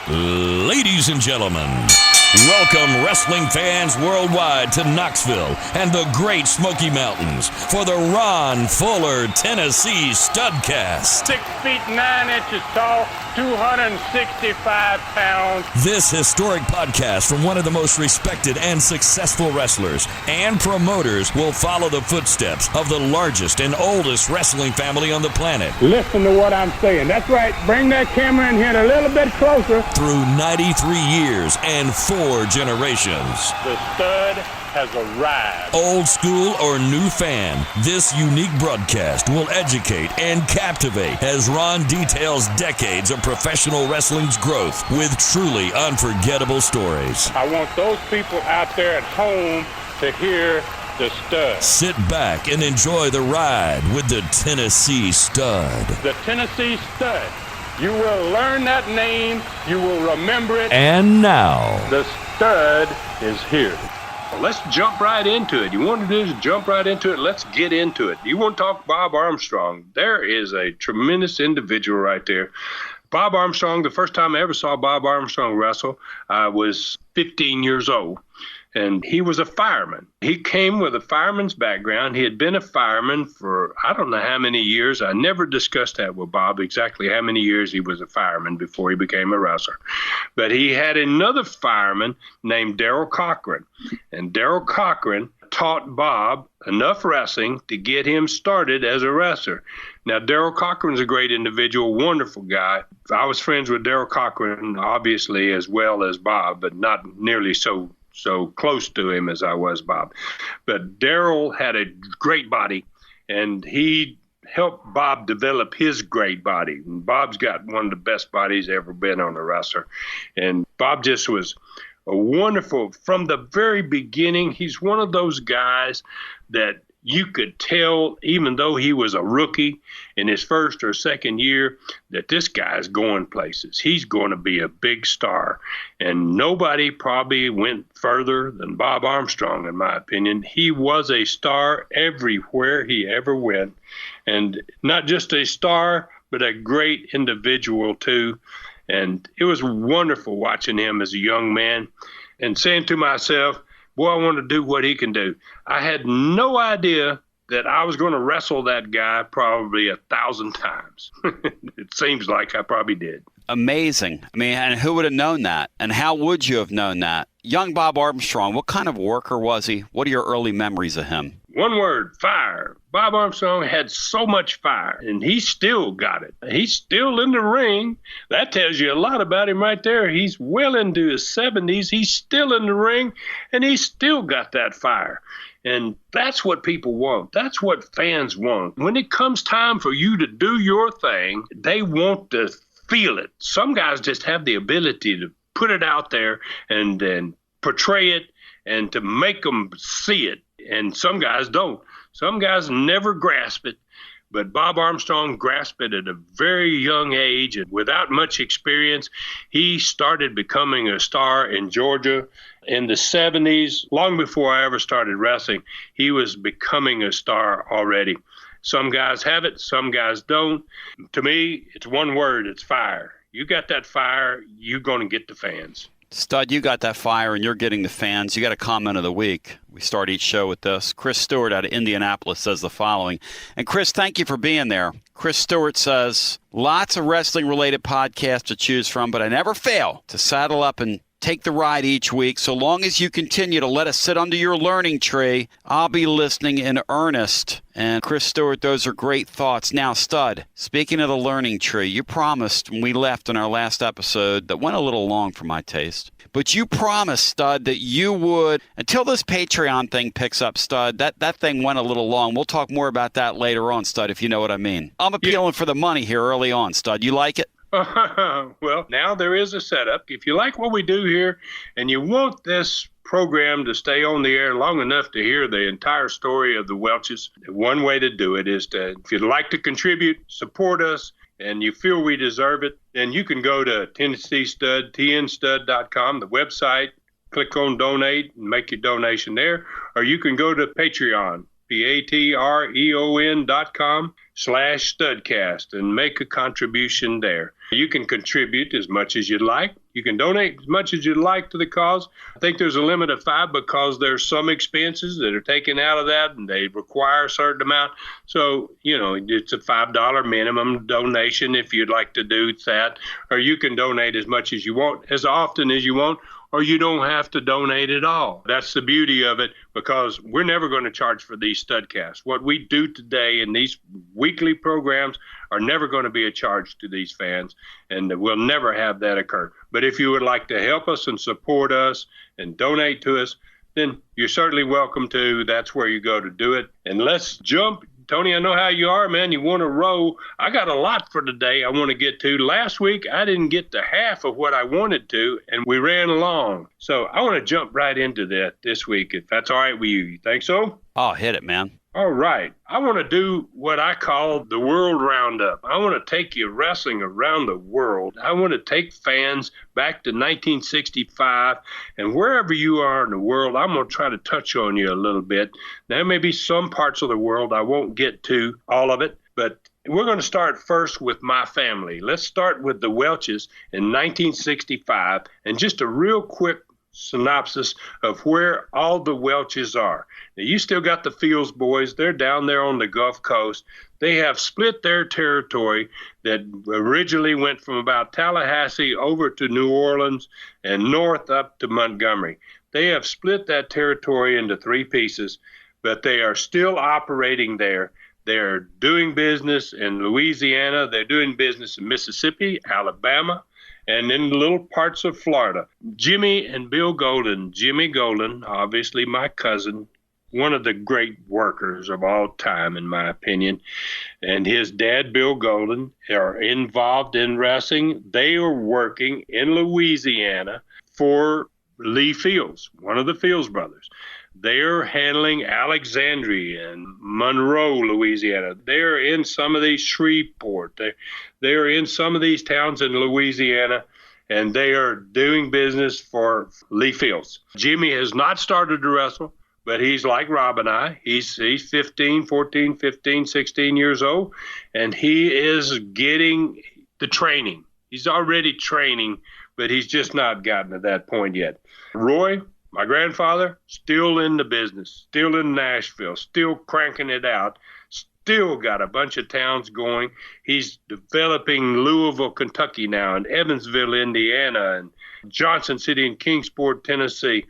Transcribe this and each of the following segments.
Ladies and gentlemen, welcome wrestling fans worldwide to Knoxville and the Great Smoky Mountains for the Ron Fuller, Tennessee Studcast. 6 feet 9 inches tall, 265 pounds. This historic podcast from one of the most respected and successful wrestlers and promoters will follow the footsteps of the largest and oldest wrestling family on the planet. Listen to what I'm saying. That's right. Bring that camera in here a little bit closer. Through 93 years and 4 generations. The stud has arrived. Old school or new fan, this unique broadcast will educate and captivate as Ron details decades of professional wrestling's growth with truly unforgettable stories. I want those people out there at home to hear the stud. Sit back and enjoy the ride with the Tennessee Stud. The Tennessee Stud. You will learn that name. You will remember it. And now, the stud is here. Well, let's jump right into it. You want to do is jump right into it. Let's get into it. You want to talk Bob Armstrong? There is a tremendous individual right there. Bob Armstrong, the first time I ever saw Bob Armstrong wrestle, I was 15 years old. And he was a fireman. He came with a fireman's background. He had been a fireman for I don't know how many years. I never discussed that with Bob, exactly how many years he was a fireman before he became a wrestler. But he had another fireman named Daryl Cochran. And Daryl Cochran taught Bob enough wrestling to get him started as a wrestler. Now, Daryl Cochran's a great individual, wonderful guy. I was friends with Daryl Cochran, obviously, as well as Bob, but not nearly so close to him as I was Bob. But Daryl had a great body, and he helped Bob develop his great body. And Bob's got one of the best bodies ever been on a wrestler. And Bob just was a wonderful, from the very beginning, he's one of those guys that you could tell, even though he was a rookie in his first or second year, that this guy's going places. He's going to be a big star. And nobody probably went further than Bob Armstrong, in my opinion. He was a star everywhere he ever went. And not just a star, but a great individual, too. And it was wonderful watching him as a young man and saying to myself, boy, I want to do what he can do. I had no idea that I was going to wrestle that guy probably 1,000 times. It seems like I probably did. Amazing. I mean, and who would have known that? And how would you have known that? Young Bob Armstrong, what kind of worker was he? What are your early memories of him? One word, fire. Bob Armstrong had so much fire, and he still got it. He's still in the ring. That tells you a lot about him right there. He's well into his 70s. He's still in the ring, and he's still got that fire. And that's what people want. That's what fans want. When it comes time for you to do your thing, they want to feel it. Some guys just have the ability to put it out there and then portray it and to make them see it. And some guys don't. Some guys never grasp it. But Bob Armstrong grasped it at a very young age, and without much experience, he started becoming a star in Georgia in the 70s. Long before I ever started wrestling, he was becoming a star already. Some guys have it, some guys don't. To me, it's one word, it's fire. You got that fire, you're going to get the fans. Stud, you got that fire and you're getting the fans. You got a comment of the week. We start each show with this. Chris Stewart out of Indianapolis says the following. And Chris, thank you for being there. Chris Stewart says, lots of wrestling-related podcasts to choose from, but I never fail to saddle up and take the ride each week. So long as you continue to let us sit under your learning tree, I'll be listening in earnest. And Chris Stewart, those are great thoughts. Now, Stud, speaking of the learning tree, you promised when we left in our last episode that went a little long for my taste. But you promised, Stud, that you would, until this Patreon thing picks up, Stud, that thing went a little long. We'll talk more about that later on, Stud, if you know what I mean. I'm appealing for the money here early on, Stud. You like it? Well, now there is a setup. If you like what we do here and you want this program to stay on the air long enough to hear the entire story of the Welches, one way to do it is to, if you'd like to contribute, support us, and you feel we deserve it, then you can go to Tennessee Stud, tnstud.com, the website, click on donate and make your donation there, or you can go to Patreon, patreon.com/Studcast and make a contribution there. You can contribute as much as you'd like. You can donate as much as you'd like to the cause. I think there's a limit of 5 because there's some expenses that are taken out of that and they require a certain amount. So, it's a $5 minimum donation if you'd like to do that, or you can donate as much as you want, as often as you want, or you don't have to donate at all. That's the beauty of it, because we're never going to charge for these Studcasts. What we do today in these weekly programs are never going to be a charge to these fans, and we'll never have that occur. But if you would like to help us and support us and donate to us, then you're certainly welcome to. That's where you go to do it. And let's jump. Tony, I know how you are, man. You want to roll. I got a lot for today I want to get to. Last week, I didn't get to half of what I wanted to, and we ran along. So I want to jump right into that this week, if that's all right with you. You think so? Oh, hit it, man. All right. I want to do what I call the World Roundup. I want to take you wrestling around the world. I want to take fans back to 1965, and wherever you are in the world, I'm going to try to touch on you a little bit. There may be some parts of the world I won't get to all of it, but we're going to start first with my family. Let's start with the Welches in 1965, and just a real quick synopsis of where all the Welches are. Now, you still got the Fields boys. They're down there on the Gulf Coast. They have split their territory that originally went from about Tallahassee over to New Orleans and north up to Montgomery. They have split that territory into 3 pieces, but they are still operating there. They're doing business in Louisiana. They're doing business in Mississippi, Alabama, and in little parts of Florida. Jimmy and Bill Golden. Jimmy Golden, obviously my cousin, one of the great workers of all time, in my opinion, and his dad, Bill Golden, are involved in wrestling. They are working in Louisiana for Lee Fields, one of the Fields brothers. They're handling Alexandria and Monroe, Louisiana. They're in some of these Shreveport. They're in some of these towns in Louisiana, and they are doing business for Lee Fields. Jimmy has not started to wrestle, but he's like Rob and I. He's 15, 14, 15, 16 years old, and he is getting the training. He's already training, but he's just not gotten to that point yet. Roy, my grandfather, still in the business, still in Nashville, still cranking it out, still got a bunch of towns going. He's developing Louisville, Kentucky now, and Evansville, Indiana, and Johnson City and Kingsport, Tennessee.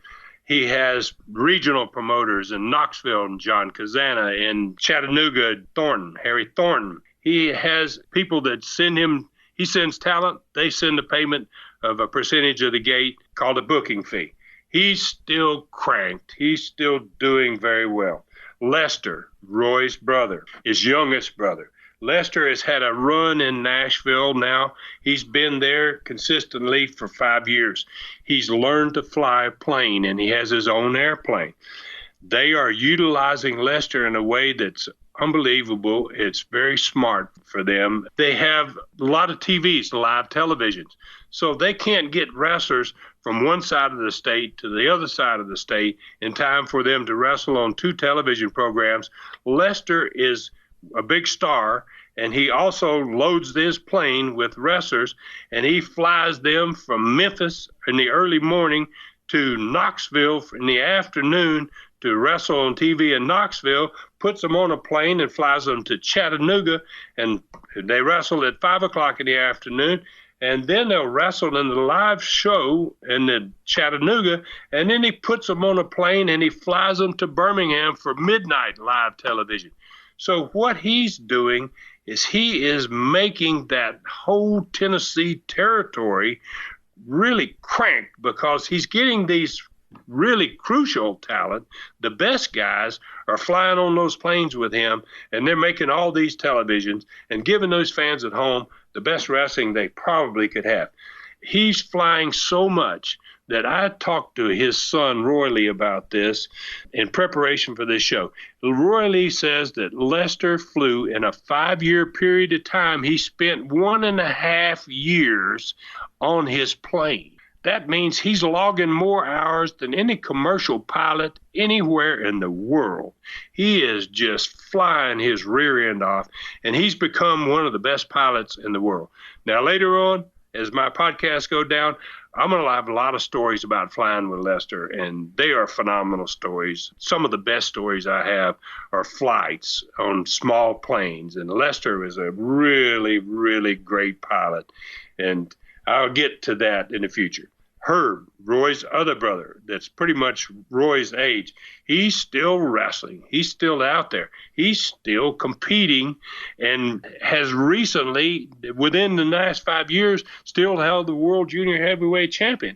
He has regional promoters in Knoxville and John Kazana, in Chattanooga, Thornton, Harry Thornton. He has people that send him, he sends talent, they send a payment of a percentage of the gate called a booking fee. He's still cranked. He's still doing very well. Lester, Roy's brother, his youngest brother. Lester has had a run in Nashville now. He's been there consistently for 5 years. He's learned to fly a plane, and he has his own airplane. They are utilizing Lester in a way that's unbelievable. It's very smart for them. They have a lot of TVs, live televisions, so they can't get wrestlers from one side of the state to the other side of the state in time for them to wrestle on 2 television programs. Lester is a big star, and he also loads his plane with wrestlers, and he flies them from Memphis in the early morning to Knoxville in the afternoon to wrestle on TV in Knoxville, puts them on a plane and flies them to Chattanooga, and they wrestle at 5 o'clock in the afternoon, and then they'll wrestle in the live show in the Chattanooga, and then he puts them on a plane and he flies them to Birmingham for midnight live television. So what he's doing is he is making that whole Tennessee territory really cranked, because he's getting these really crucial talent. The best guys are flying on those planes with him, and they're making all these televisions and giving those fans at home the best wrestling they probably could have. He's flying so much that I talked to his son, Roy Lee, about this in preparation for this show. Roy Lee says that Lester flew in a 5-year period of time. He spent 1.5 years on his plane. That means he's logging more hours than any commercial pilot anywhere in the world. He is just flying his rear end off, and he's become one of the best pilots in the world. Now, later on, as my podcasts go down, I'm going to have a lot of stories about flying with Lester, and they are phenomenal stories. Some of the best stories I have are flights on small planes, and Lester is a really, really great pilot, and I'll get to that in the future. Herb, Roy's other brother, that's pretty much Roy's age, he's still wrestling. He's still out there. He's still competing and has recently, within the last 5 years, still held the World Junior Heavyweight Championship.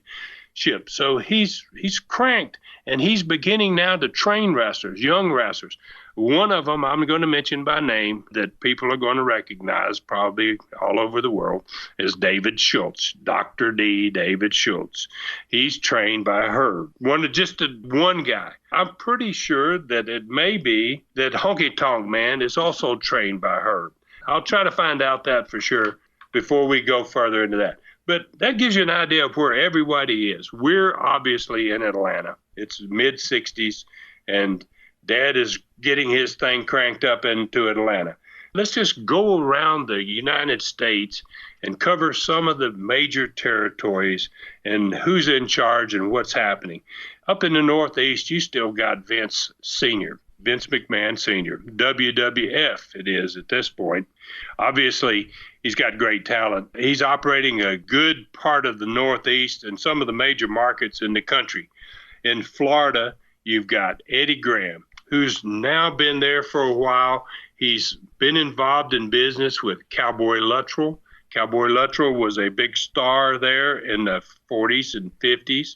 So he's cranked, and he's beginning now to train wrestlers, young wrestlers. One of them I'm going to mention by name that people are going to recognize probably all over the world is David Schultz, Dr. D. David Schultz. He's trained by Herb. One guy. I'm pretty sure that it may be that Honky Tonk Man is also trained by Herb. I'll try to find out that for sure before we go further into that. But that gives you an idea of where everybody is. We're obviously in Atlanta. It's mid-60s, and Dad is getting his thing cranked up into Atlanta. Let's just go around the United States and cover some of the major territories and who's in charge and what's happening. Up in the Northeast, you still got Vince Sr., Vince McMahon Sr., WWF it is at this point. Obviously, he's got great talent. He's operating a good part of the Northeast and some of the major markets in the country. In Florida, you've got Eddie Graham, who's now been there for a while. He's been involved in business with Cowboy Luttrell. Cowboy Luttrell was a big star there in the 40s and 50s,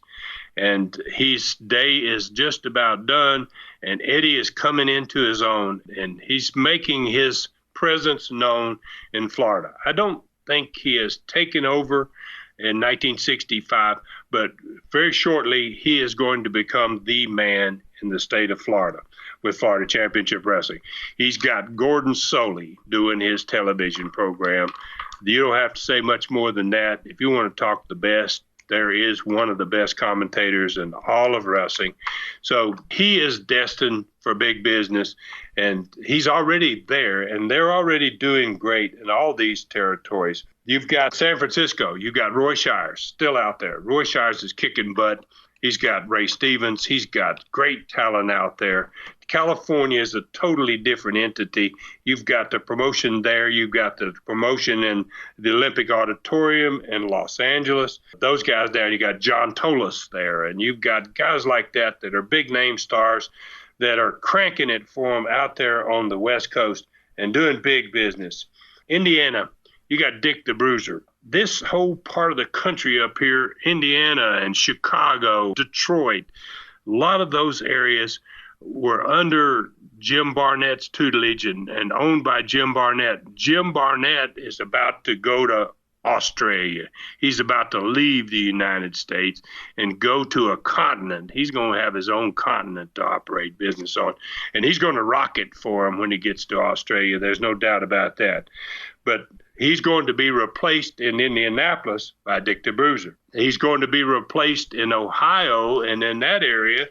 and his day is just about done, and Eddie is coming into his own, and he's making his presence known in Florida. I don't think he has taken over in 1965, but very shortly he is going to become the man in the state of Florida with Florida Championship Wrestling. He's got Gordon Soley doing his television program. You don't have to say much more than that. If you want to talk the best, there is one of the best commentators in all of wrestling. So he is destined for big business, and he's already there, and they're already doing great in all these territories. You've got San Francisco. You've got Roy Shires still out there. Roy Shires is kicking butt. He's got Ray Stevens. He's got great talent out there. California is a totally different entity. You've got the promotion there. You've got the promotion in the Olympic Auditorium in Los Angeles. Those guys there, you got John Tolos there, and you've got guys like that that are big name stars that are cranking it for them out there on the West Coast and doing big business. Indiana, you got Dick the Bruiser. This whole part of the country up here, Indiana and Chicago, Detroit, a lot of those areas were under Jim Barnett's tutelage and owned by Jim Barnett. Jim Barnett is about to go to Australia. He's about to leave the United States and go to a continent. He's going to have his own continent to operate business on, and he's going to rock it for him when he gets to Australia. There's no doubt about that. But he's going to be replaced in Indianapolis by Dick the Bruiser. He's going to be replaced in Ohio and in that area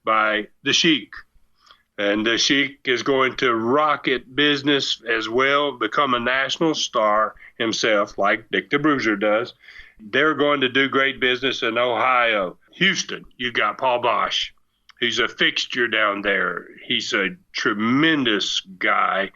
by the Sheik. And the Sheik is going to rocket business as well, become a national star himself, like Dick the Bruiser does. They're going to do great business in Ohio. Houston, you got Paul Bosch. He's a fixture down there. He's a tremendous guy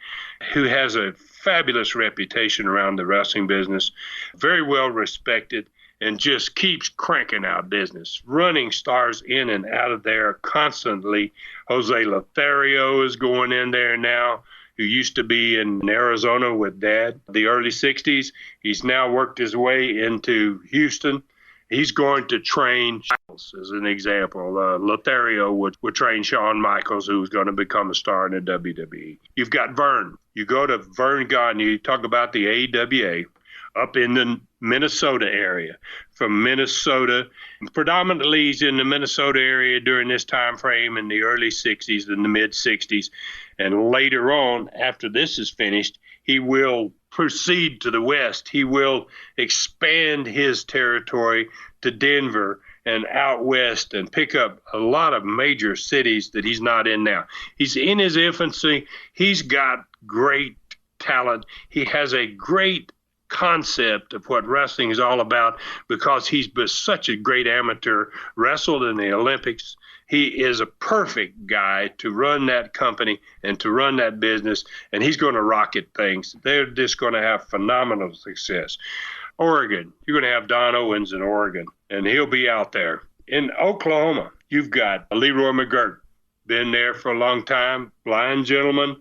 who has a fabulous reputation around the wrestling business, very well respected, and just keeps cranking out business, running stars in and out of there constantly. Jose Lothario is going in there now, who used to be in Arizona with Dad, the early 60s. He's now worked his way into Houston. He's going to train, as an example. Lothario would train Shawn Michaels, who's going to become a star in the WWE. You've got Vern. You go to Vern Gagne, you talk about the AWA, up in the Minnesota area. From Minnesota, predominantly he's in the Minnesota area during this time frame in the early 60s and the mid 60s. And later on, after this is finished, he will proceed to the west. He will expand his territory to Denver and out west and pick up a lot of major cities that he's not in now. He's in his infancy. He's got great talent. He has a great concept of what wrestling is all about because he's been such a great amateur, wrestled in the Olympics. He is a perfect guy to run that company and to run that business, and he's going to rocket things. They're just going to have phenomenal success. Oregon, you're going to have Don Owens in Oregon, and he'll be out there. In Oklahoma, you've got Leroy McGurk, been there for a long time, blind gentleman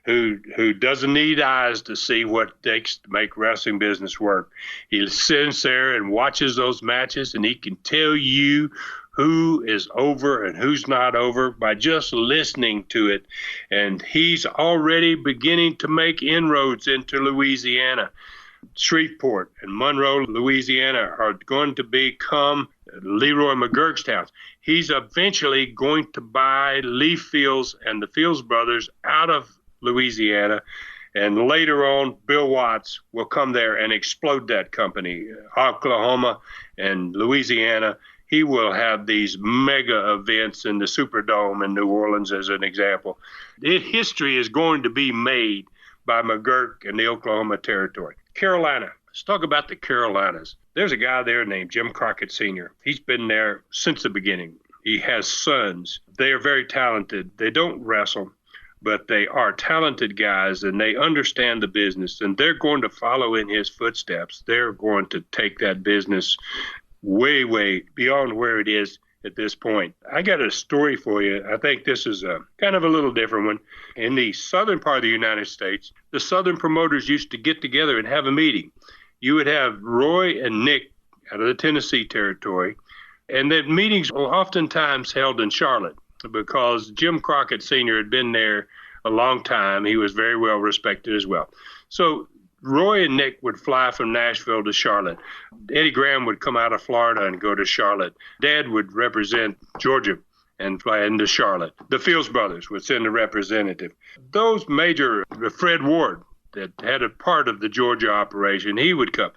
who doesn't need eyes to see what it takes to make wrestling business work. He sits there and watches those matches, and he can tell you who is over and who's not over by just listening to it. And he's already beginning to make inroads into Louisiana. Shreveport and Monroe, Louisiana are going to become Leroy McGurk's towns. He's eventually going to buy Lee Fields and the Fields brothers out of Louisiana, and later on Bill Watts will come there and explode that company. Oklahoma and Louisiana, he will have these mega events in the Superdome in New Orleans as an example. History is going to be made by McGurk and the Oklahoma Territory. Carolina, let's talk about the Carolinas. There's a guy there named Jim Crockett Sr. He's been there since the beginning. He has sons. They are very talented. They don't wrestle, but they are talented guys, and they understand the business, and they're going to follow in his footsteps. They're going to take that business way, way beyond where it is at this point. I got a story for you. I think this is a kind of a little different one. In the southern part of the United States, the southern promoters used to get together and have a meeting. You would have Roy and Nick out of the Tennessee territory, and the meetings were oftentimes held in Charlotte because Jim Crockett Sr. had been there a long time. He was very well respected as well. So Roy and Nick would fly from Nashville to Charlotte. Eddie Graham would come out of Florida and go to Charlotte. Dad would represent Georgia and fly into Charlotte. The Fields brothers would send a representative. Those major, Fred Ward, that had a part of the Georgia operation, he would come.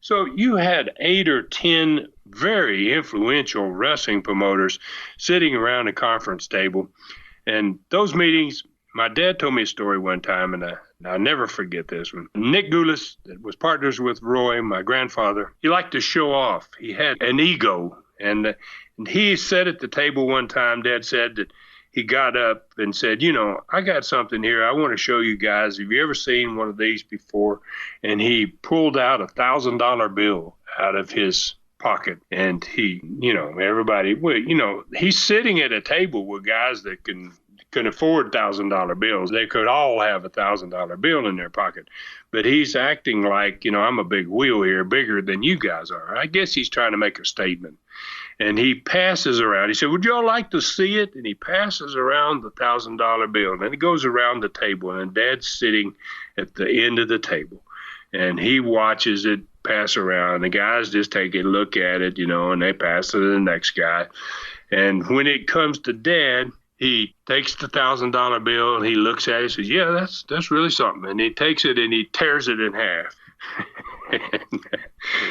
So you had 8 or 10 very influential wrestling promoters sitting around a conference table. And those meetings, my dad told me a story one time, and I'll never forget this one. Nick Goulas, that was partners with Roy, my grandfather, he liked to show off. He had an ego. And he said at the table one time, Dad said that he got up and said, you know, I got something here I want to show you guys. Have you ever seen one of these before? And he pulled out $1,000 bill out of his pocket. And he, you know, everybody, well, you know, he's sitting at a table with guys that can afford $1,000 bills. They could all have $1,000 bill in their pocket. But he's acting like, you know, I'm a big wheel here, bigger than you guys are. I guess he's trying to make a statement. And he passes around. He said, would y'all like to see it? And he passes around the $1,000 bill. And then he goes around the table, and Dad's sitting at the end of the table. And he watches it pass around. The guys just take a look at it, you know, and they pass it to the next guy. And when it comes to Dad, he takes the $1,000 bill and he looks at it and says, yeah, that's really something. And he takes it and he tears it in half.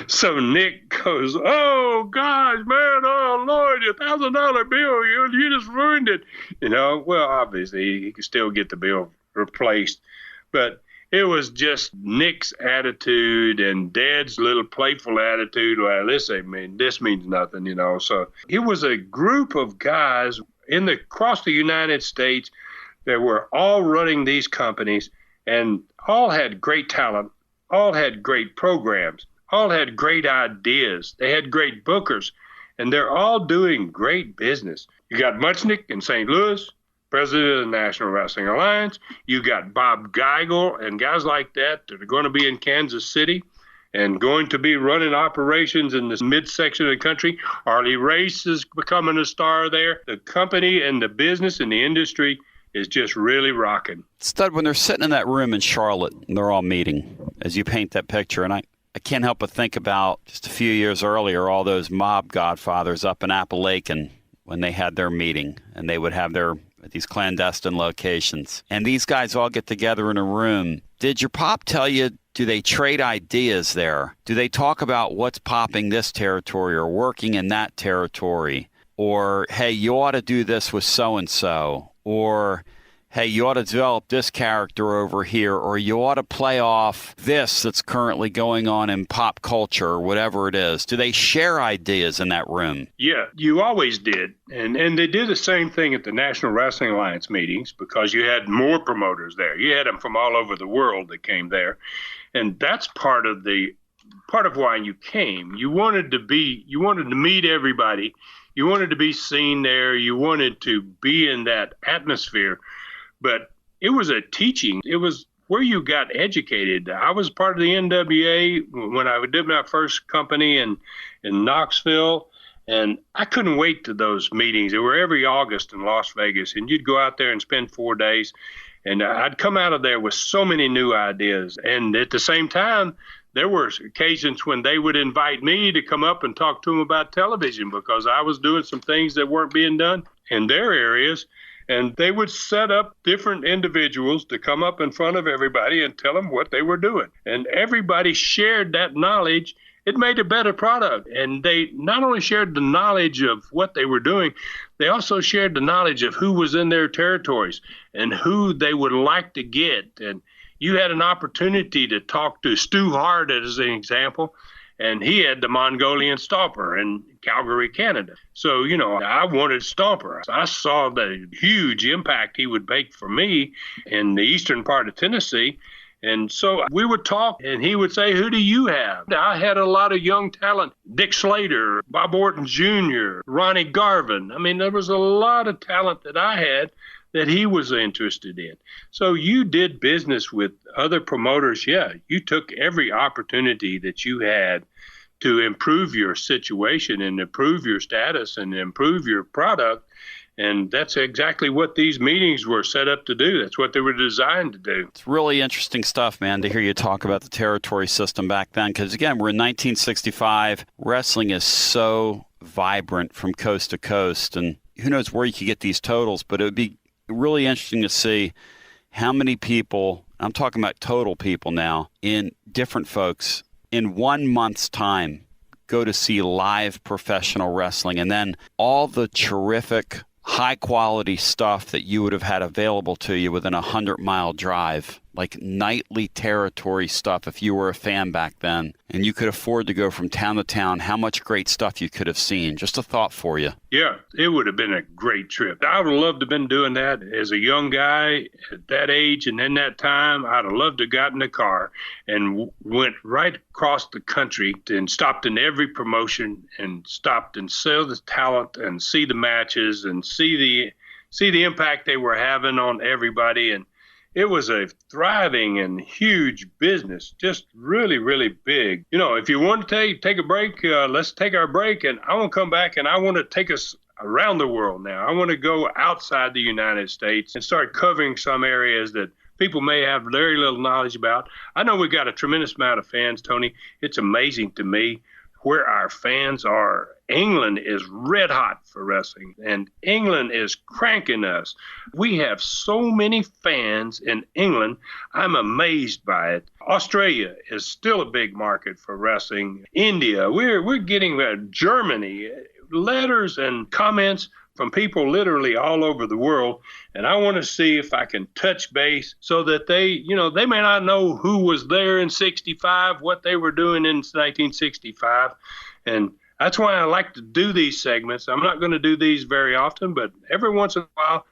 So Nick goes, oh, gosh, man, oh, Lord, your $1,000 bill, you just ruined it. You know, well, obviously, he could still get the bill replaced. But it was just Nick's attitude and Dad's little playful attitude. Well, this means nothing, you know. So it was a group of guys across the United States that were all running these companies and all had great talent, all had great programs, all had great ideas. They had great bookers, and they're all doing great business. You got Muchnick in St. Louis, president of the National Wrestling Alliance. You got Bob Geigel and guys like that are going to be in Kansas City and going to be running operations in this midsection of the country. Harley Race is becoming a star there. The company and the business and the industry is just really rocking. Stud, when they're sitting in that room in Charlotte, and they're all meeting, as you paint that picture, and I can't help but think about just a few years earlier, all those mob godfathers up in Appalachian when they had their meeting, and they would have their at these clandestine locations. And these guys all get together in a room. Did your pop tell you, do they trade ideas there? Do they talk about what's popping this territory or working in that territory? Or, hey, you ought to do this with so-and-so. Or, hey, you ought to develop this character over here, or you ought to play off this that's currently going on in pop culture, or whatever it is. Do they share ideas in that room? Yeah, you always did. And they did the same thing at the National Wrestling Alliance meetings because you had more promoters there. You had them from all over the world that came there. And that's part of why you came. You wanted to meet everybody. You wanted to be seen there. You wanted to be in that atmosphere. But it was a teaching. It was where you got educated. I was part of the NWA when I did my first company in Knoxville, and I couldn't wait to those meetings. They were every August in Las Vegas, and you'd go out there and spend 4 days, and I'd come out of there with so many new ideas. And at the same time, there were occasions when they would invite me to come up and talk to them about television because I was doing some things that weren't being done in their areas. And they would set up different individuals to come up in front of everybody and tell them what they were doing. And everybody shared that knowledge. It made a better product. And they not only shared the knowledge of what they were doing, they also shared the knowledge of who was in their territories and who they would like to get. And you had an opportunity to talk to Stu Hart as an example, and he had the Mongolian Stomper in Calgary, Canada. So, I wanted Stomper. I saw the huge impact he would make for me in the eastern part of Tennessee. And so we would talk, and he would say, who do you have? I had a lot of young talent, Dick Slater, Bob Orton Jr., Ronnie Garvin. I mean, there was a lot of talent that I had that he was interested in. So you did business with other promoters. Yeah, you took every opportunity that you had to improve your situation and improve your status and improve your product. And that's exactly what these meetings were set up to do. That's what they were designed to do. It's really interesting stuff, man, to hear you talk about the territory system back then. Because, again, we're in 1965. Wrestling is so vibrant from coast to coast. And who knows where you could get these totals, but it would be really interesting to see how many people, I'm talking about total people now, in different folks, in 1 month's time, go to see live professional wrestling. And then all the terrific, high-quality stuff that you would have had available to you within a 100-mile drive, like nightly territory stuff if you were a fan back then, and you could afford to go from town to town, how much great stuff you could have seen. Just a thought for you. Yeah, it would have been a great trip. I would have loved to have been doing that as a young guy at that age and in that time. I'd have loved to have gotten a car and went right across the country and stopped in every promotion and stopped and saw the talent and see the matches and see the impact they were having on everybody. And it was a thriving and huge business, just really, really big. If you want to take a break, let's take our break. And I want to come back and I want to take us around the world now. I want to go outside the United States and start covering some areas that people may have very little knowledge about. I know we've got a tremendous amount of fans, Tony. It's amazing to me where our fans are. England is red hot for wrestling, and England is cranking us. We have so many fans in England. I'm amazed by it. Australia is still a big market for wrestling. India, we're getting Germany, letters and comments from people literally all over the world. And I want to see if I can touch base so that they may not know who was there in 65, what they were doing in 1965. And that's why I like to do these segments. I'm not going to do these very often, but every once in a while,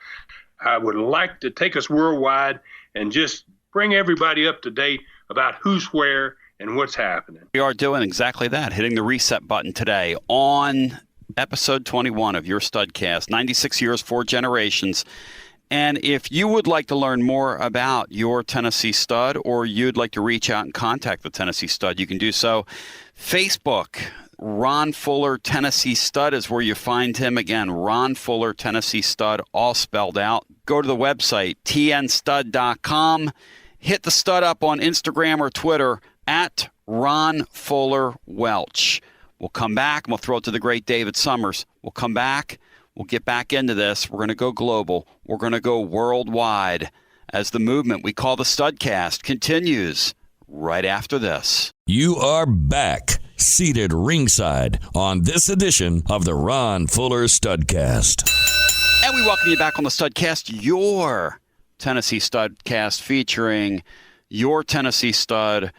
I would like to take us worldwide and just bring everybody up to date about who's where and what's happening. We are doing exactly that, hitting the reset button today on episode 21 of your Studcast, 96 years, 4 generations. And if you would like to learn more about your Tennessee Stud, or you'd like to reach out and contact the Tennessee Stud, you can do so. Facebook, Ron Fuller Tennessee Stud is where you find him. Again, Ron Fuller Tennessee Stud, all spelled out. Go to the website, tnstud.com. Hit the stud up on Instagram or Twitter at Ron Fuller Welch. We'll come back and we'll throw it to the great David Summers. We'll come back. We'll get back into this. We're going to go global. We're going to go worldwide as the movement we call the Studcast continues right after this. You are back, seated ringside on this edition of the Ron Fuller Studcast. And we welcome you back on the Studcast, your Tennessee Studcast, featuring your Tennessee stud,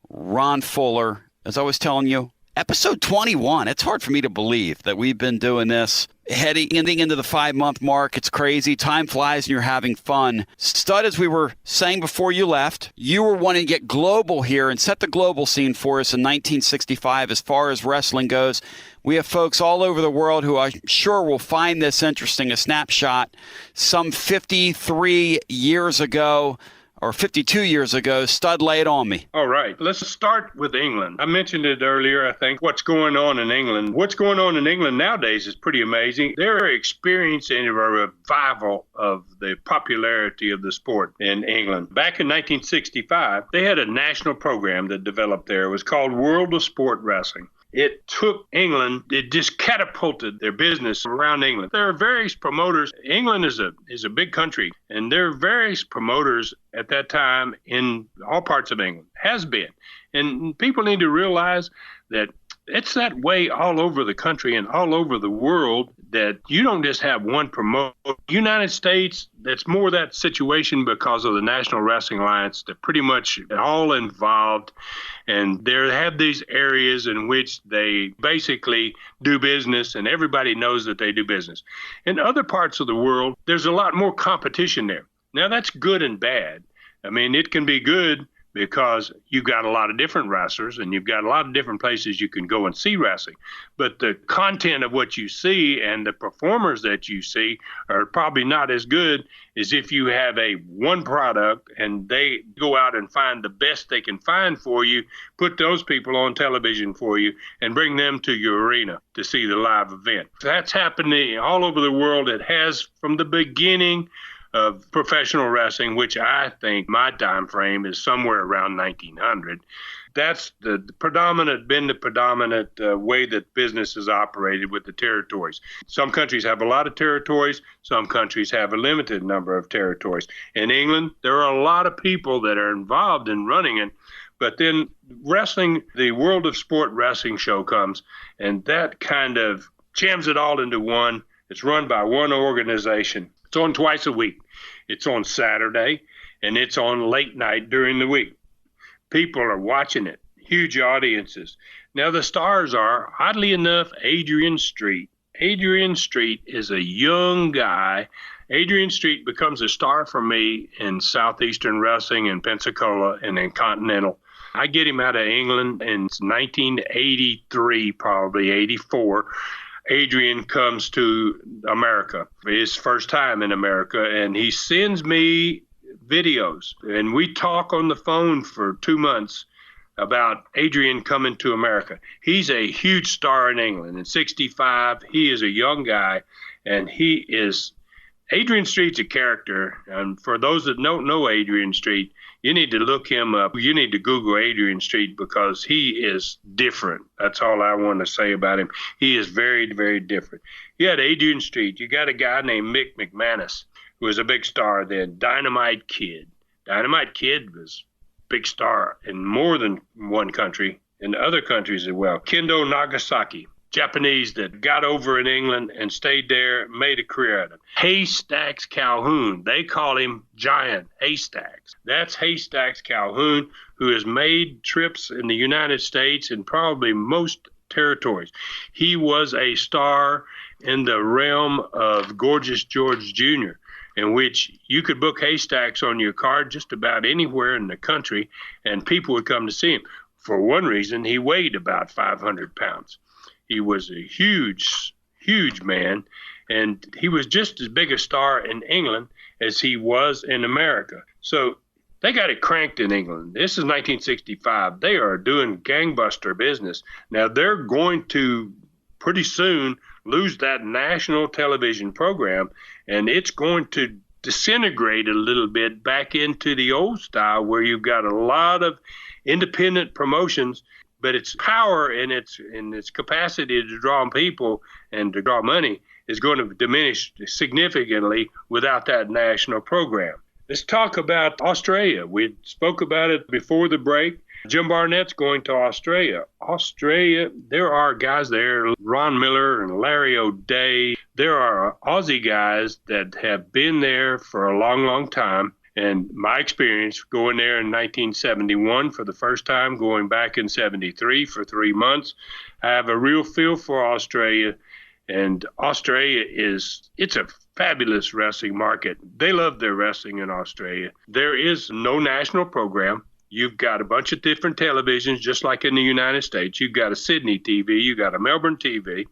Ron Fuller. As I was telling you, episode 21. It's hard for me to believe that we've been doing this, ending into the 5-month mark. It's crazy. Time flies and you're having fun. Stud, as we were saying before you left, you were wanting to get global here and set the global scene for us in 1965 as far as wrestling goes. We have folks all over the world who I'm sure will find this interesting. A snapshot some 53 years ago, or 52 years ago. Stud, lay it on me. All right. Let's start with England. I mentioned it earlier, I think, what's going on in England. What's going on in England nowadays is pretty amazing. They're experiencing a revival of the popularity of the sport in England. Back in 1965, they had a national program that developed there. It was called World of Sport Wrestling. It took England, it just catapulted their business around England. There are various promoters. England is a big country, and there are various promoters at that time in all parts of England, has been. And people need to realize that it's that way all over the country and all over the world, that you don't just have one promoter. United States, that's more that situation because of the National Wrestling Alliance. They're pretty much all involved, and they have these areas in which they basically do business, and everybody knows that they do business. In other parts of the world, there's a lot more competition there. Now, that's good and bad. I mean, it can be good because you've got a lot of different wrestlers and you've got a lot of different places you can go and see wrestling. But the content of what you see and the performers that you see are probably not as good as if you have one product and they go out and find the best they can find for you, put those people on television for you, and bring them to your arena to see the live event. That's happening all over the world. It has from the beginning of professional wrestling, which I think my time frame is somewhere around 1900. That's the predominant way that business is operated with the territories. Some countries have a lot of territories. Some countries have a limited number of territories. In England, there are a lot of people that are involved in running it. But then wrestling, the World of Sport Wrestling show comes, and that kind of jams it all into one. It's run by one organization. It's on twice a week. It's on Saturday, and it's on late night during the week. People are watching it, huge audiences. Now, the stars are, oddly enough, Adrian Street. Adrian Street is a young guy. Adrian Street becomes a star for me in Southeastern Wrestling in Pensacola and in Continental. I get him out of England in 1983, probably 84. Adrian comes to America for his first time in America, and he sends me videos. And we talk on the phone for 2 months about Adrian coming to America. He's a huge star in England. In 65, he is a young guy, and Adrian Street's a character. And for those that don't know Adrian Street, you need to look him up. You need to Google Adrian Street because he is different. That's all I want to say about him. He is very, very different. You had Adrian Street. You got a guy named Mick McManus, who was a big star then. Dynamite Kid. Dynamite Kid was a big star in more than one country, in other countries as well. Kendo Nagasaki. Japanese that got over in England and stayed there, made a career out of it. Haystacks Calhoun. They call him Giant Haystacks. That's Haystacks Calhoun, who has made trips in the United States and probably most territories. He was a star in the realm of Gorgeous George Jr., in which you could book Haystacks on your card just about anywhere in the country, and people would come to see him. For one reason, he weighed about 500 pounds. He was a huge, huge man, and he was just as big a star in England as he was in America. So they got it cranked in England. This is 1965. They are doing gangbuster business. Now, they're going to pretty soon lose that national television program, and it's going to disintegrate a little bit back into the old style where you've got a lot of independent promotions, but its power and its capacity to draw people and to draw money is going to diminish significantly without that national program. Let's talk about Australia. We spoke about it before the break. Jim Barnett's going to Australia. Australia, there are guys there, Ron Miller and Larry O'Day. There are Aussie guys that have been there for a long, long time. And my experience going there in 1971 for the first time, going back in 73 for 3 months, I have a real feel for Australia. And Australia it's a fabulous wrestling market. They love their wrestling in Australia. There is no national program. You've got a bunch of different televisions, just like in the United States. You've got a Sydney TV, you've got a Melbourne TV,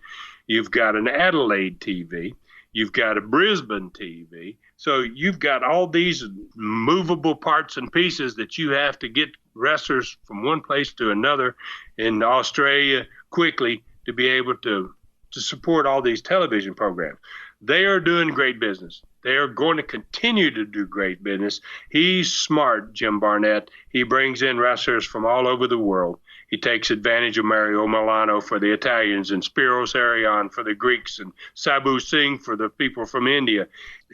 you've got an Adelaide TV, you've got a Brisbane TV. So you've got all these movable parts and pieces that you have to get wrestlers from one place to another in Australia quickly to be able to support all these television programs. They are doing great business. They are going to continue to do great business. He's smart, Jim Barnett. He brings in wrestlers from all over the world. He takes advantage of Mario Milano for the Italians and Spiros Arion for the Greeks and Sabu Singh for the people from India.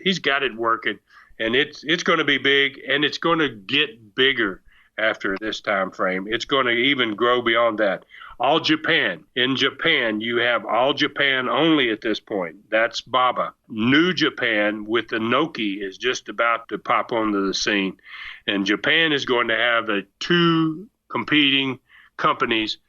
He's got it working, and it's going to be big, and it's going to get bigger after this time frame. It's going to even grow beyond that. All Japan. In Japan, you have All Japan only at this point. That's Baba. New Japan with the Noki is just about to pop onto the scene. And Japan is going to have two competing companies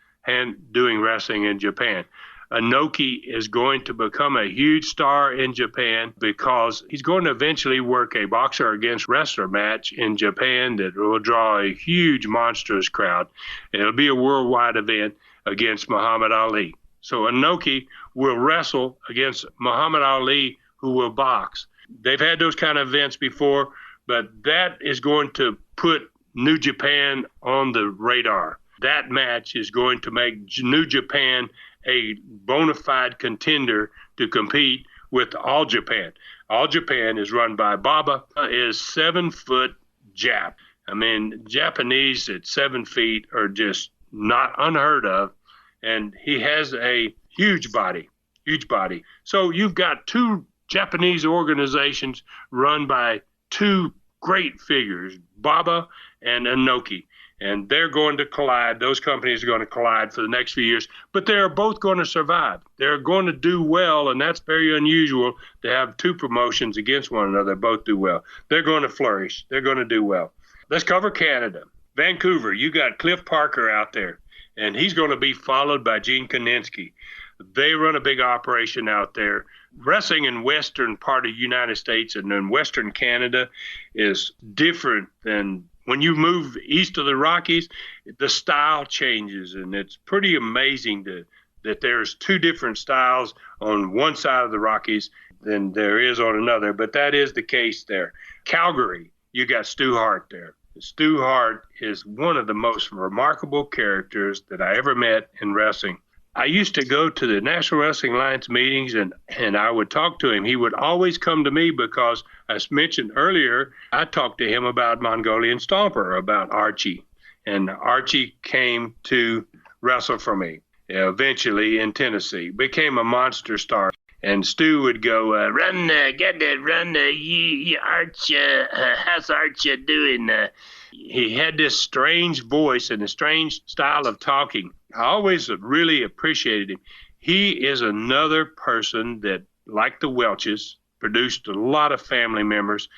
doing wrestling in Japan. Inoki is going to become a huge star in Japan because he's going to eventually work a boxer against wrestler match in Japan that will draw a huge, monstrous crowd. It'll be a worldwide event against Muhammad Ali. So Inoki will wrestle against Muhammad Ali, who will box. They've had those kind of events before, but that is going to put New Japan on the radar. That match is going to make New Japan a bona fide contender to compete with All Japan. All Japan is run by Baba, is 7-foot Jap. I mean, Japanese at 7 feet are just not unheard of, and he has a huge body. So you've got two Japanese organizations run by two great figures, Baba and Inoki. And they're going to collide. Those companies are going to collide for the next few years. But they're both going to survive. They're going to do well, and that's very unusual to have two promotions against one another both do well. They're going to flourish. They're going to do well. Let's cover Canada. Vancouver, you got Cliff Parker out there, and he's going to be followed by Gene Koninsky. They run a big operation out there. Wrestling in western part of the United States and in western Canada is different than when you move east of the Rockies. The style changes, and it's pretty amazing that there's two different styles on one side of the Rockies than there is on another, but that is the case there. Calgary, you got Stu Hart there. Stu Hart is one of the most remarkable characters that I ever met in wrestling. I used to go to the National Wrestling Alliance meetings, and I would talk to him. He would always come to me because, as mentioned earlier, I talked to him about Mongolian Stomper, about Archie. And Archie came to wrestle for me eventually in Tennessee, became a monster star. And Stu would go, run, Arch, how's Arch doing? He had this strange voice and a strange style of talking. I always really appreciated him. He is another person that, like the Welches, produced a lot of family members.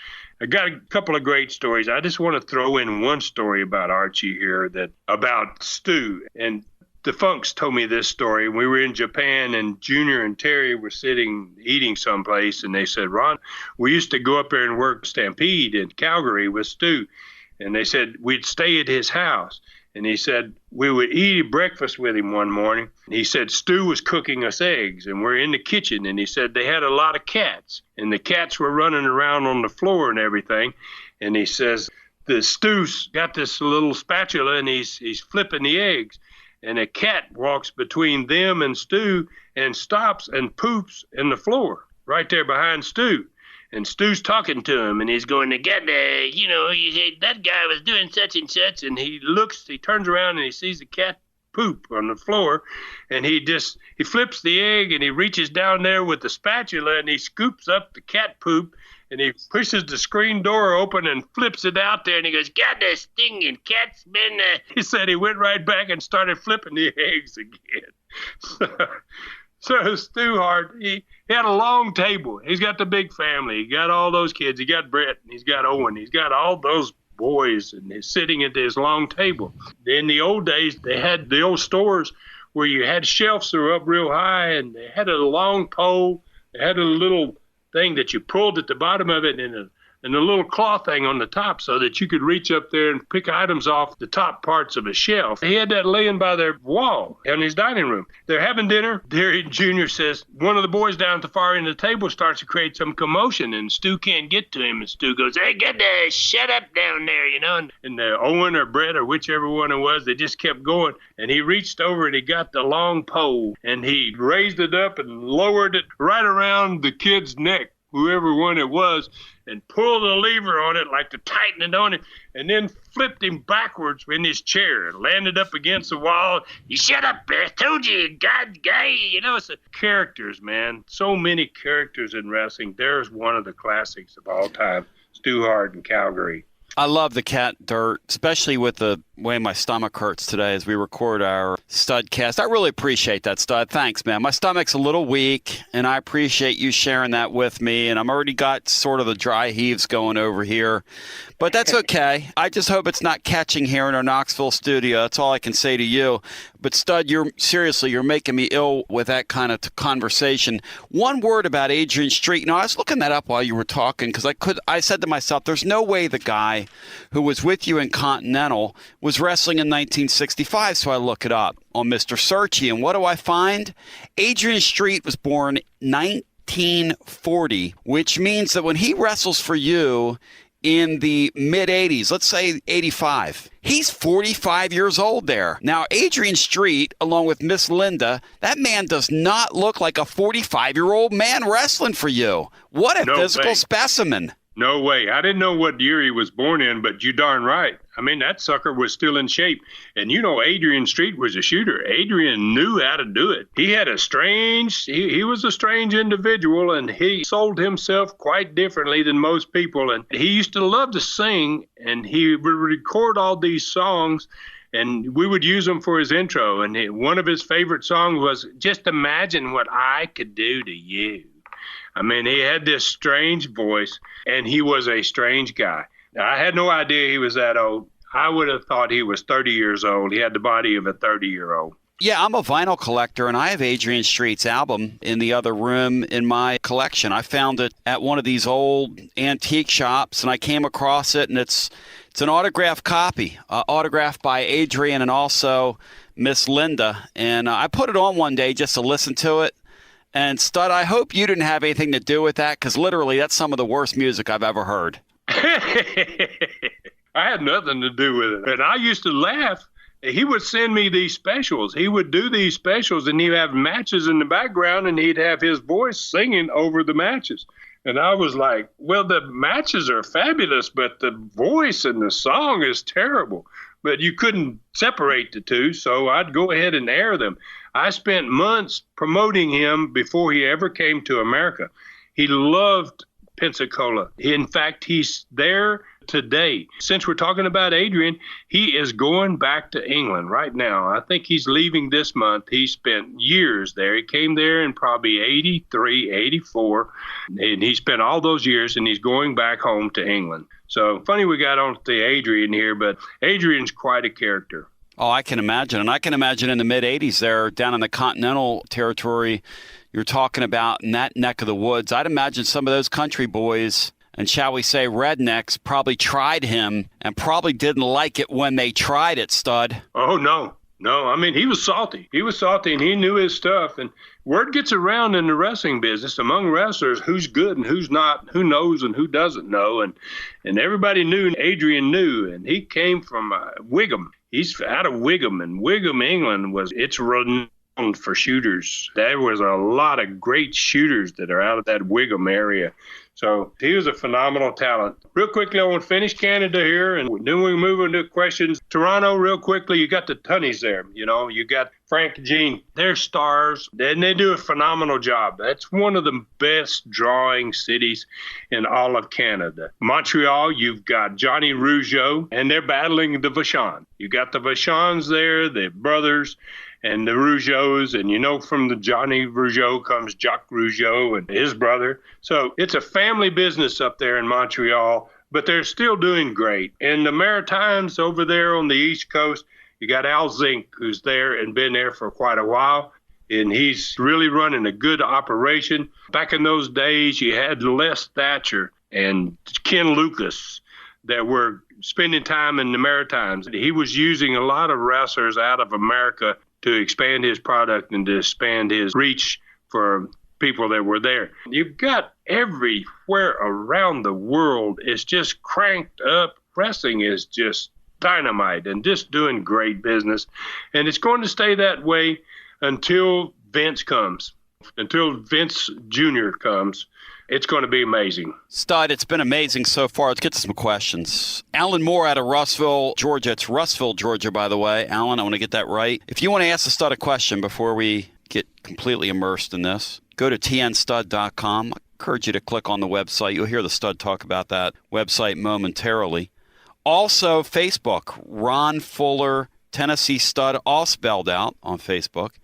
I got a couple of great stories. I just want to throw in one story about Archie here, about Stu. And the Funks told me this story. We were in Japan, and Junior and Terry were sitting eating someplace, and they said, Ron, we used to go up there and work Stampede in Calgary with Stu. And they said we'd stay at his house. And he said we would eat breakfast with him one morning. He said Stu was cooking us eggs, and we're in the kitchen. And he said they had a lot of cats, and the cats were running around on the floor and everything. And he says the Stu's got this little spatula, and he's flipping the eggs. And a cat walks between them and Stu and stops and poops in the floor right there behind Stu. And Stu's talking to him, and he's going to get there. You know, he said that guy was doing such and such, and he turns around, and he sees the cat poop on the floor, and he flips the egg and he reaches down there with the spatula and he scoops up the cat poop and he pushes the screen door open and flips it out there and he goes, "God, this stinging cat's been He said he went right back and started flipping the eggs again. So Stu Hart, he had a long table. He's got the big family. He got all those kids. He got Brett, and he's got Owen. He's got all those boys, and he's sitting at this long table. In the old days, they had the old stores where you had shelves that were up real high, and they had a long pole. They had a little thing that you pulled at the bottom of it, and a little claw thing on the top so that you could reach up there and pick items off the top parts of a shelf. He had that laying by their wall in his dining room. They're having dinner. Derry Jr. says, one of the boys down at the far end of the table starts to create some commotion, and Stu can't get to him. And Stu goes, "Hey, get the shut up down there, you know." And Owen or Brett or whichever one it was, they just kept going. And he reached over and he got the long pole, and he raised it up and lowered it right around the kid's neck, whoever one it was, and pulled the lever on it like to tighten it on him, and then flipped him backwards in his chair and landed up against the wall. "You shut up, I told you, God, guy." You know, it's the characters, man. So many characters in wrestling. There's one of the classics of all time, Stu Hart and Calgary. I love the cat dirt, especially with the way my stomach hurts today as we record our Studcast. I really appreciate that, Stud. Thanks, man. My stomach's a little weak, and I appreciate you sharing that with me. And I'm already got sort of the dry heaves going over here. But that's okay. I just hope it's not catching here in our Knoxville studio. That's all I can say to you. But, Stud, you're making me ill with that kind of conversation. One word about Adrian Street. Now, I was looking that up while you were talking because I said to myself, there's no way the guy who was with you in Continental was wrestling in 1965, so I look it up on Mr. Searchy. And what do I find? Adrian Street was born 1940, which means that when he wrestles for you in the mid-'80s, let's say 85, he's 45 years old there. Now, Adrian Street, along with Miss Linda, that man does not look like a 45-year-old man wrestling for you. What a physical specimen. No way. I didn't know what year he was born in, but you darn right. I mean, that sucker was still in shape. And you know, Adrian Street was a shooter. Adrian knew how to do it. He had he was a strange individual, and he sold himself quite differently than most people. And he used to love to sing, and he would record all these songs, and we would use them for his intro. And one of his favorite songs was "Just Imagine What I Could Do to You." I mean, he had this strange voice, and he was a strange guy. I had no idea he was that old. I would have thought he was 30 years old. He had the body of a 30-year-old. Yeah, I'm a vinyl collector, and I have Adrian Street's album in the other room in my collection. I found it at one of these old antique shops, and I came across it, and it's an autographed copy, autographed by Adrian and also Miss Linda. And I put it on one day just to listen to it. And, Stud, I hope you didn't have anything to do with that, because literally that's some of the worst music I've ever heard. I had nothing to do with it. And I used to laugh. He would send me these specials. He would do these specials, and he'd have matches in the background, and he'd have his voice singing over the matches. And I was like, well, the matches are fabulous, but the voice and the song is terrible. But you couldn't separate the two, so I'd go ahead and air them. I spent months promoting him before he ever came to America. He loved Pensacola. In fact, he's there today. Since we're talking about Adrian, he is going back to England right now. I think he's leaving this month. He spent years there. He came there in probably 83, 84, and he spent all those years, and he's going back home to England. So funny we got on to Adrian here, but Adrian's quite a character. Oh, I can imagine. And I can imagine in the mid-'80s there, down in the Continental territory, you're talking about in that neck of the woods. I'd imagine some of those country boys, and shall we say rednecks, probably tried him and probably didn't like it when they tried it, Stud. Oh, no. No, I mean, he was salty. He was salty, and he knew his stuff. And word gets around in the wrestling business among wrestlers who's good and who's not, who knows and who doesn't know. And everybody knew, Adrian knew, and he came from Wigham. He's out of Wigham, and Wigham, England, it's renowned for shooters. There was a lot of great shooters that are out of that Wiggum area. So he was a phenomenal talent. Real quickly, I want to finish Canada here, and then we move into questions. Toronto, real quickly, you got the Tunnies there. You got Frank and Jean. They're stars, and they do a phenomenal job. That's one of the best drawing cities in all of Canada. Montreal, you've got Johnny Rougeau, and they're battling the Vachon. You got the Vachons there, the brothers, and the Rougeaus, and from the Johnny Rougeau comes Jacques Rougeau and his brother. So it's a family business up there in Montreal, but they're still doing great. In the Maritimes over there on the East Coast, you got Al Zink, who's there and been there for quite a while, and he's really running a good operation. Back in those days, you had Les Thatcher and Ken Lucas that were spending time in the Maritimes. He was using a lot of wrestlers out of America to expand his product and to expand his reach for people that were there. You've got everywhere around the world, it's just cranked up. Wrestling is just dynamite and just doing great business. And it's going to stay that way until Vince comes, until Vince Jr. comes. It's going to be amazing. Stud, it's been amazing so far. Let's get to some questions. Alan Moore out of Russell, Georgia. It's Russell, Georgia, by the way. Alan, I want to get that right. If you want to ask the Stud a question before we get completely immersed in this, go to tnstud.com. I encourage you to click on the website. You'll hear the Stud talk about that website momentarily. Also, Facebook, Ron Fuller, Tennessee Stud, all spelled out on Facebook.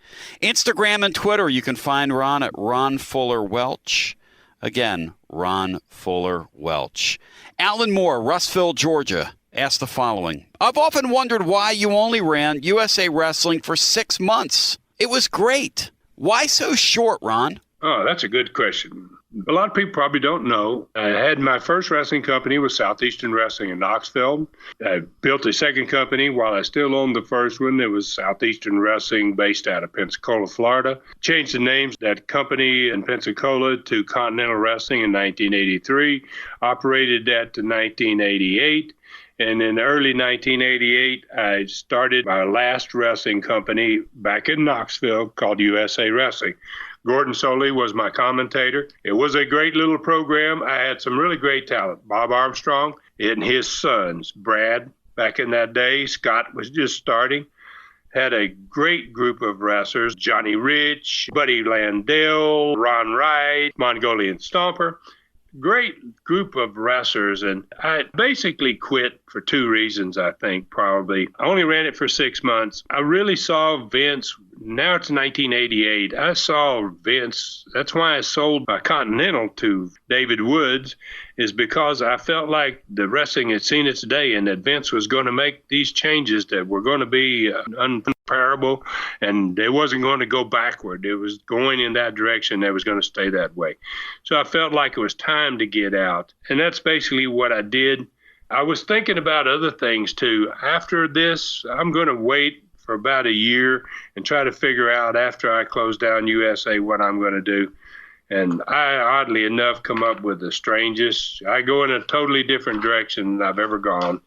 Instagram and Twitter, you can find Ron at Ron Fuller Welch. Again, Ron Fuller Welch. Alan Moore, Russell, Georgia, asked the following. I've often wondered why you only ran USA Wrestling for 6 months. It was great. Why so short, Ron? Oh, that's a good question. A lot of people probably don't know. I had my first wrestling company was Southeastern Wrestling in Knoxville. I built a second company while I still owned the first one. It was Southeastern Wrestling based out of Pensacola, Florida. Changed the names of that company in Pensacola to Continental Wrestling in 1983. Operated that to 1988. And in early 1988, I started my last wrestling company back in Knoxville called USA Wrestling. Gordon Soley was my commentator. It was a great little program. I had some really great talent. Bob Armstrong and his sons, Brad, back in that day. Scott was just starting. Had a great group of wrestlers. Johnny Rich, Buddy Landell, Ron Wright, Mongolian Stomper. Great group of wrestlers, and I basically quit for 2 reasons, I think, probably. I only ran it for 6 months. I really saw Vince. Now it's 1988. I saw Vince. That's why I sold my Continental to David Woods, is because I felt like the wrestling had seen its day and that Vince was going to make these changes that were going to be uncomparable, and it wasn't going to go backward. It was going in that direction. That was going to stay that way. So I felt like it was time to get out, and that's basically what I did. I was thinking about other things, too. After this, I'm going to wait for about a year and try to figure out after I close down USA what I'm going to do. And I, oddly enough, come up with the strangest. I go in a totally different direction than I've ever gone,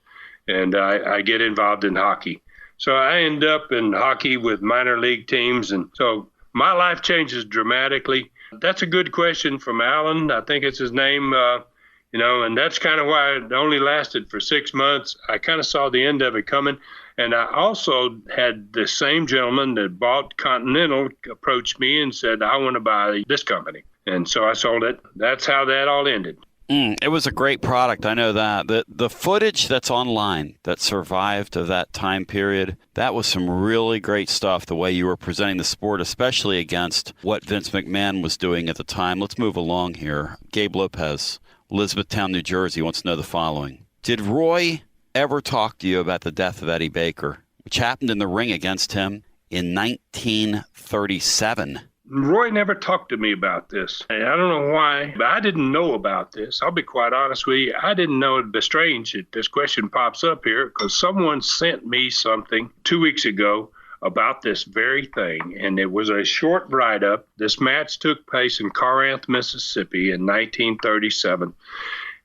and I get involved in hockey. So I end up in hockey with minor league teams, and so my life changes dramatically. That's a good question from Alan. I think it's his name, and that's kind of why it only lasted for 6 months. I kind of saw the end of it coming. And I also had the same gentleman that bought Continental approach me and said, I want to buy this company. And so I sold it. That's how that all ended. It was a great product. I know that. The footage that's online that survived of that time period, that was some really great stuff, the way you were presenting the sport, especially against what Vince McMahon was doing at the time. Let's move along here. Gabe Lopez, Elizabethtown, New Jersey, wants to know the following. Did Roy ever talk to you about the death of Eddie Baker, which happened in the ring against him in 1937? Roy never talked to me about this. I don't know why, but I didn't know about this. I'll be quite honest with you. I didn't know it'd be strange that this question pops up here because someone sent me something 2 weeks ago about this very thing, and it was a short write-up. This match took place in Corinth, Mississippi in 1937,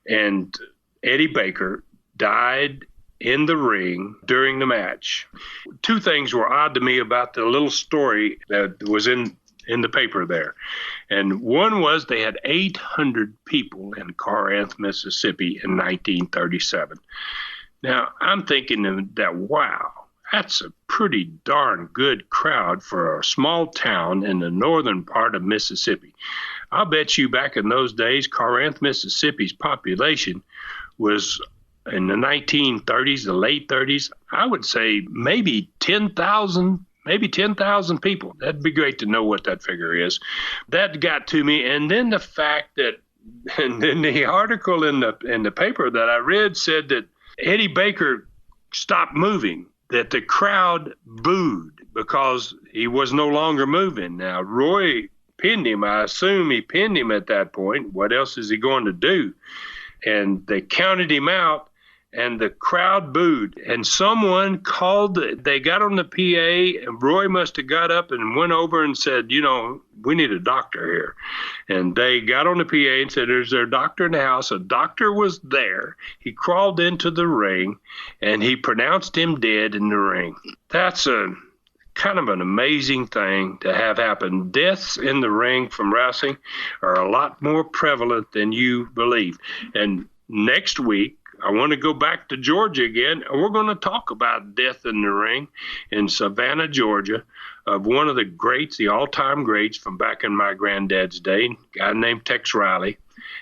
and Eddie Baker died in the ring during the match. Two things were odd to me about the little story that was in the paper there. And one was they had 800 people in Corinth, Mississippi in 1937. Now, I'm thinking that, wow, that's a pretty darn good crowd for a small town in the northern part of Mississippi. I'll bet you back in those days, Corinth, Mississippi's population was, in the 1930s, the late 30s, I would say maybe 10,000 people. That'd be great to know what that figure is. That got to me. And then the fact that, and then the article in the paper that I read said that Eddie Baker stopped moving, that the crowd booed because he was no longer moving. Now, Roy pinned him. I assume he pinned him at that point. What else is he going to do? And they counted him out, and the crowd booed. And someone called, they got on the PA, and Roy must have got up and went over and said, we need a doctor here. And they got on the PA and said, is there a doctor in the house? A doctor was there. He crawled into the ring, and he pronounced him dead in the ring. That's a kind of an amazing thing to have happen. Deaths in the ring from wrestling are a lot more prevalent than you believe. And next week, I want to go back to Georgia again, and we're going to talk about death in the ring in Savannah, Georgia, of one of the greats, the all-time greats from back in my granddad's day, a guy named Tex Riley.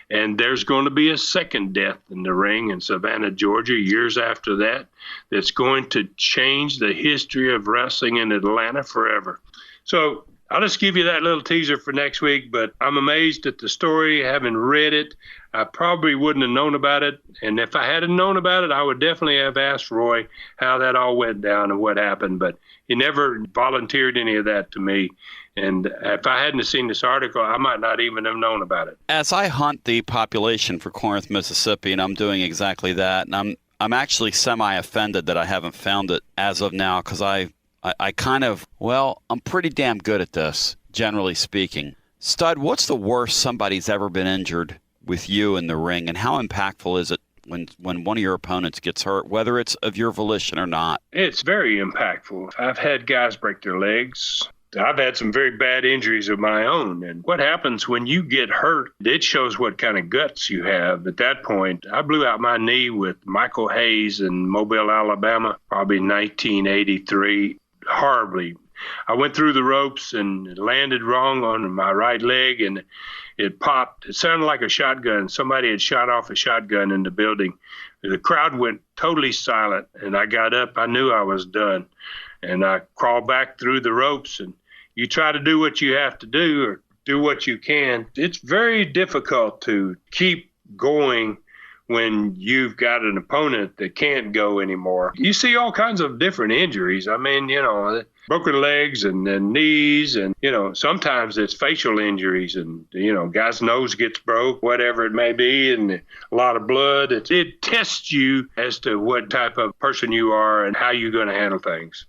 And there's going to be a second death in the ring in Savannah, Georgia, years after that, that's going to change the history of wrestling in Atlanta forever. So I'll just give you that little teaser for next week, but I'm amazed at the story. Having read it, I probably wouldn't have known about it. And if I hadn't known about it, I would definitely have asked Roy how that all went down and what happened. But he never volunteered any of that to me. And if I hadn't seen this article, I might not even have known about it. As I hunt the population for Corinth, Mississippi, and I'm doing exactly that, and I'm actually semi-offended that I haven't found it as of now, because I kind of, I'm pretty damn good at this, generally speaking. Stud, what's the worst somebody's ever been injured with you in the ring, and how impactful is it when one of your opponents gets hurt, whether it's of your volition or not? It's very impactful. I've had guys break their legs. I've had some very bad injuries of my own. And what happens when you get hurt, it shows what kind of guts you have. At that point, I blew out my knee with Michael Hayes in Mobile, Alabama, probably 1983, horribly. I went through the ropes and landed wrong on my right leg, and it popped. It sounded like a shotgun. Somebody had shot off a shotgun in the building. The crowd went totally silent, and I got up. I knew I was done. And I crawled back through the ropes, and you try to do what you have to do or do what you can. It's very difficult to keep going when you've got an opponent that can't go anymore. You see all kinds of different injuries. I mean, broken legs and knees, and, sometimes it's facial injuries, and, guy's nose gets broke, whatever it may be, and a lot of blood. It tests you as to what type of person you are and how you're going to handle things.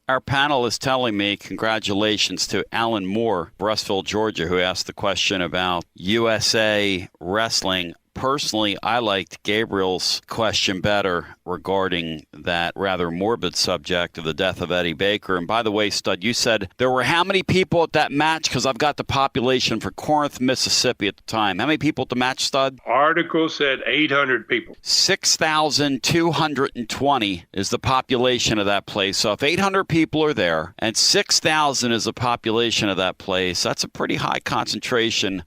Our panel is telling me congratulations to Alan Moore, Russellville, Georgia, who asked the question about USA Wrestling. Personally, I liked Gabriel's question better regarding that rather morbid subject of the death of Eddie Baker. And by the way, Stud, you said there were how many people at that match? Because I've got the population for Corinth, Mississippi at the time. How many people at the match, Stud? Article said 800 people. 6,220 is the population of that place. So if 800 people are there and 6,000 is the population of that place, that's a pretty high concentration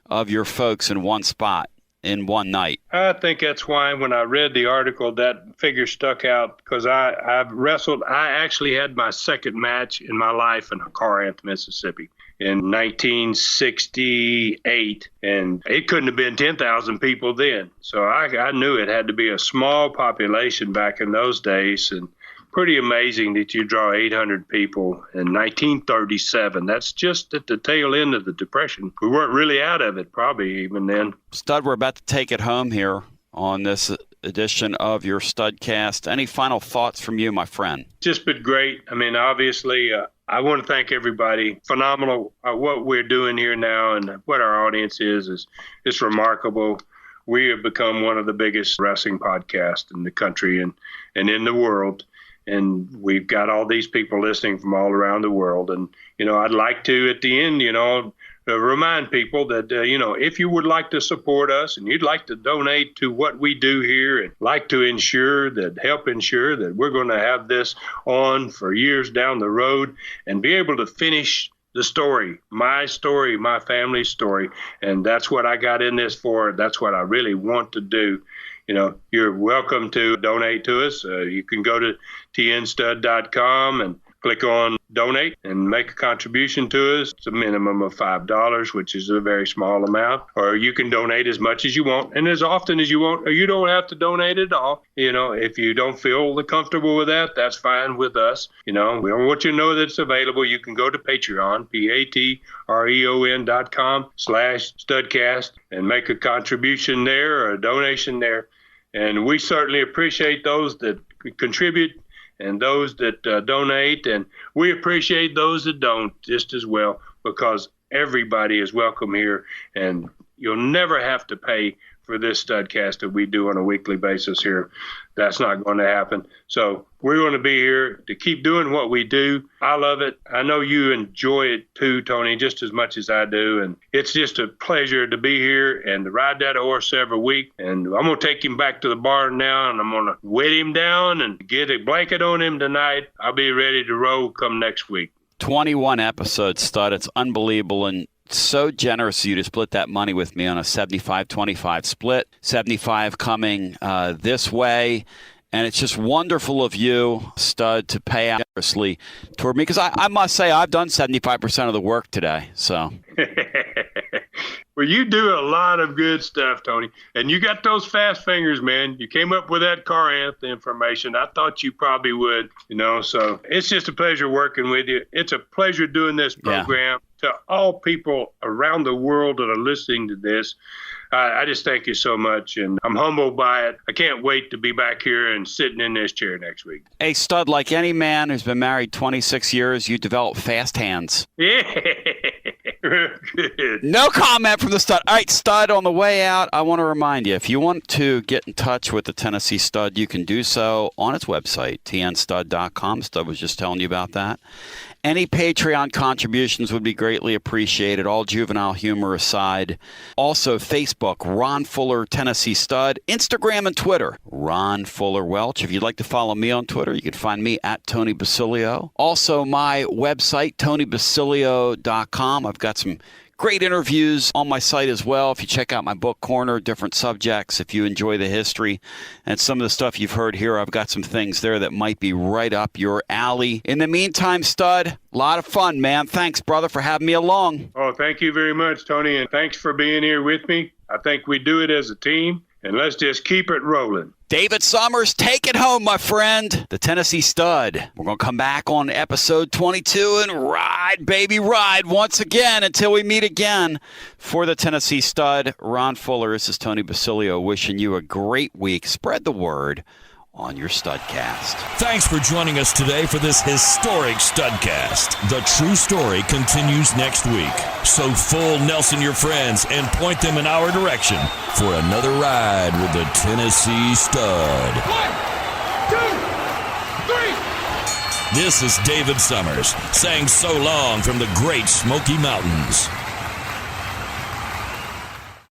of your folks in one spot in one night. I think that's why when I read the article, that figure stuck out, because I've wrestled. I actually had my second match in my life in Corinth, Mississippi in 1968, and it couldn't have been 10,000 people then. So I knew it had to be a small population back in those days, and pretty amazing that you draw 800 people in 1937. That's just at the tail end of the Depression. We weren't really out of it, probably even then. Stud, we're about to take it home here on this edition of your Studcast. Any final thoughts from you, my friend? Just been great. I mean, obviously, I want to thank everybody. Phenomenal what we're doing here now, and what our audience is remarkable. we have become one of the biggest wrestling podcasts in the country and in the world. And we've got all these people listening from all around the world. And, I'd like to, at the end, remind people that, if you would like to support us and you'd like to donate to what we do here and like to help ensure that we're going to have this on for years down the road and be able to finish the story, my family's story. And that's what I got in this for. That's what I really want to do. You're welcome to donate to us. You can go to tnstud.com and click on donate and make a contribution to us. It's a minimum of $5, which is a very small amount. Or you can donate as much as you want and as often as you want, or you don't have to donate at all. If you don't feel comfortable with that, that's fine with us. We want you to know that it's available. You can go to Patreon, patreon.com/Studcast and make a contribution there or a donation there. And we certainly appreciate those that contribute and those that donate, and we appreciate those that don't just as well, because everybody is welcome here, and you'll never have to pay for this Studcast that we do on a weekly basis here. That's not going to happen. So we're going to be here to keep doing what we do. I love it. I know you enjoy it too, Tony, just as much as I do. And it's just a pleasure to be here and to ride that horse every week. And I'm going to take him back to the barn now, and I'm going to wet him down and get a blanket on him tonight. I'll be ready to roll come next week. 21 episodes, Stud. It's unbelievable. And so generous of you to split that money with me on a 75-25 split, 75 coming this way. And it's just wonderful of you, Stud, to pay out generously toward me, because I must say I've done 75% of the work today. So. Well, you do a lot of good stuff, Tony. And you got those fast fingers, man. You came up with that car anthem information. I thought you probably would, so it's just a pleasure working with you. It's a pleasure doing this program. To all people around the world that are listening to this, I just thank you so much, and I'm humbled by it. I can't wait to be back here and sitting in this chair next week. Hey, Stud, like any man who's been married 26 years, you develop fast hands. Yeah. Good. No comment from the Stud. All right, Stud, on the way out, I want to remind you, if you want to get in touch with the Tennessee Stud, you can do so on its website, tnstud.com. Stud was just telling you about that. Any Patreon contributions would be greatly appreciated, all juvenile humor aside. Also, Facebook, Ron Fuller, Tennessee Stud. Instagram and Twitter, Ron Fuller Welch. If you'd like to follow me on Twitter, you can find me at Tony Basilio. Also, my website, tonybasilio.com. I've got some great interviews on my site as well. If you check out my book corner, different subjects, if you enjoy the history and some of the stuff you've heard here, I've got some things there that might be right up your alley. In the meantime, Stud, a lot of fun, man. Thanks, brother, for having me along. Oh, thank you very much, Tony, and thanks for being here with me. I think we do it as a team, and let's just keep it rolling. David Summers, take it home, my friend. The Tennessee Stud. We're going to come back on episode 22 and ride, baby, ride once again until we meet again. For the Tennessee Stud, Ron Fuller, this is Tony Basilio wishing you a great week. Spread the word on your Studcast. Thanks for joining us today for this historic Studcast. The true story continues next week. So full Nelson your friends and point them in our direction for another ride with the Tennessee Stud. 1, 2, 3. This is David Summers saying so long from the Great Smoky Mountains.